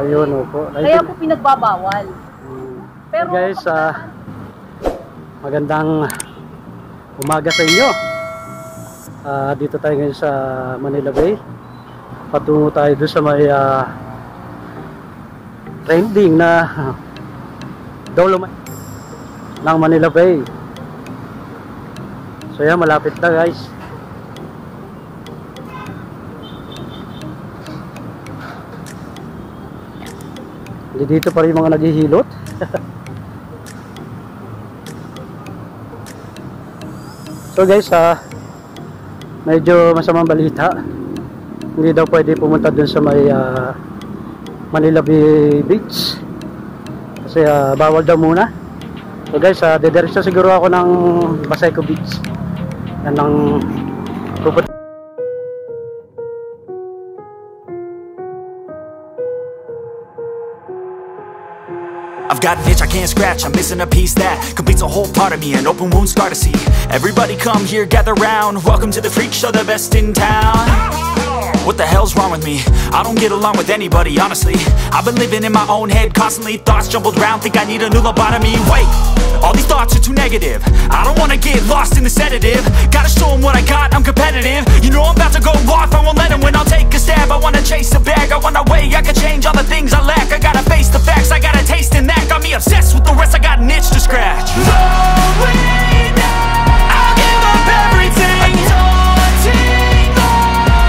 Ayun, opo. Kaya po pinagbabawal. Pero guys, magandang umaga sa inyo. Dito tayo ngayon sa Manila Bay. Patungo tayo doon sa may trending na Dolomite ng Manila Bay. So yan, malapit na guys. Dito pa rin mga naghihilot. So guys, medyo masamang balita. Hindi daw pwede pumunta dun sa may Manila Bay Beach kasi bawal daw muna. So guys, dediretso siguro ako ng Baseco Beach. Yan ang pupunta. I've got an itch I can't scratch, I'm missing a piece that completes a whole part of me, an open wound scar to see. Everybody come here, gather round, welcome to the freak show, the best in town. What the hell's wrong with me? I don't get along with anybody, honestly. I've been living in my own head constantly, thoughts jumbled round, think I need a new lobotomy. Wait, all these thoughts are too negative, I don't wanna get lost in the sedative. Gotta show them what I got, I'm competitive. You know I'm about to go off, I won't let them win, I'll take a stab. I wanna chase a bag, I wanna weigh, I can change all the things I lack. I gotta face the facts, I got a taste in that. Got me obsessed with the rest, I got an itch to scratch. No way now, I'll give up everything. A daunting goal.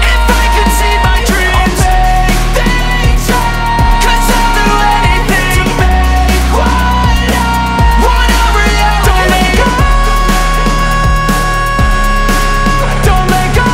If I could see my dreams, I'll make things right. 'Cause I'll do anything to make what I want a reality. Don't let go, don't let go.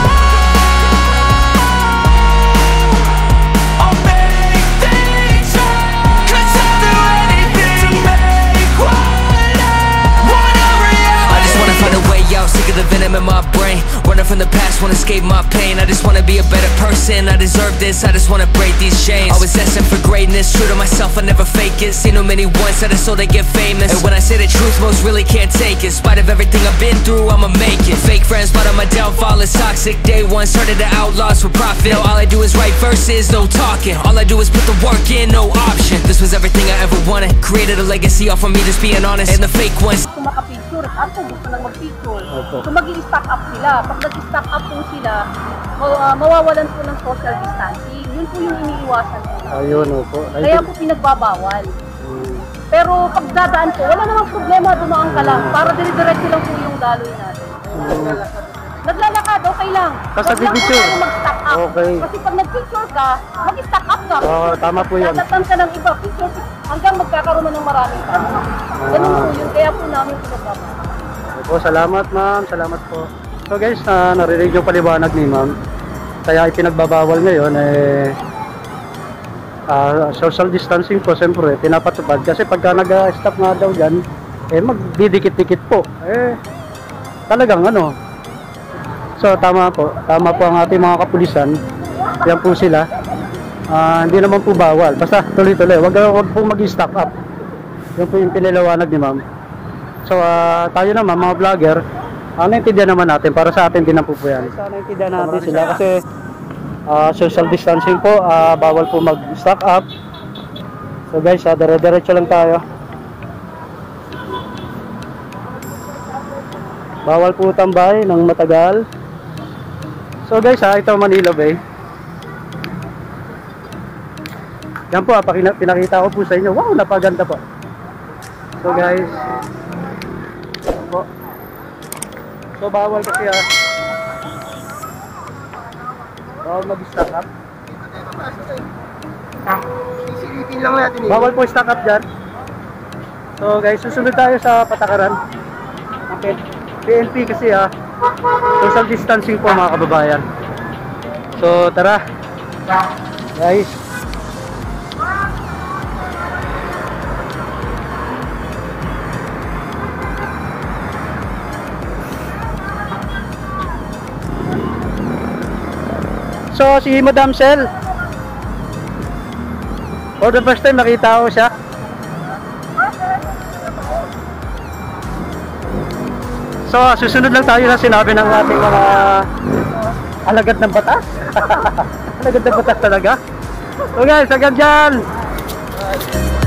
I'll make things right. 'Cause I'll do anything to make what I want a reality. I just wanna find a way out, sick of the venom in my brain. Running from the past, wanna escape my pain. I just wanna be a better person, I deserve this. I just wanna break these chains. Always asking for greatness, true to myself, I never fake it. Seen too many once that I so they get famous. And when I say the truth, most really can't take it. In spite of everything I've been through, I'ma make it. Fake friends, but on my downfall is toxic. Day one, started to outlaws for profit. Now all I do is write verses, no talking. All I do is put the work in, no option. This was everything I ever wanted. Created a legacy off of me, just being honest. And the fake ones, kung makapicture at ako gusto lang mag-picture. So mag-i-stack up sila. Pag nag-stack up po sila, mawawalan po ng social distancing. Yun po yung iniiwasan po. Ayun, opo. Kaya po pinagbabawal. Pero pag dadaan po, wala namang problema, dumaan ka lang. Para dire-diretso lang po yung daloy natin. Naglalakad, okay lang. Basta pipicture. Mag-stack up. Okay. Kasi pag nag-picture ka, mag-stack up ka. Tama po yun. Dadatan ka ng iba, picture hanggang magkakaroon na ng maraming tao. Ganun po yun, kaya po namin pinagbabawal. Opo, salamat ma'am, salamat po. So guys, narinig yung paliwanag ni ma'am. Kaya ipinagbabawal ngayon social distancing po siyempre pinapatupad kasi pagka nag-stop nga daw dyan magdidikit-dikit po talagang so tama po ang ating mga kapulisan, yan po sila. Hindi naman po bawal, basta tuloy-tuloy, wag po mag-stock up. Yan po yung piniliwanag ni ma'am. So tayo naman mga vlogger, naintindihan naman natin, para sa atin din na po yan. Naintindihan natin sila kasi social distancing po, bawal po mag-stock up. So guys, dire-diretso lang tayo. Bawal po tambay ng matagal. So guys, ito Manila Bay. Yan po, pinakita ko po sa inyo. Wow, napaganda po. So guys, po. So bawal kasi bawal mag-stock up. Silipin lang natin eh. Bawal po stock up dyan. So guys, susunod tayo sa patakaran. Okay. PNP kasi social distancing po mga kababayan. So tara guys. So si Madam Sel, for the first time nakita ko siya. So susunod lang tayo sa sinabi ng ating mga alagad ng batas. Alagad ng batas talaga. So guys, agad dyan. God.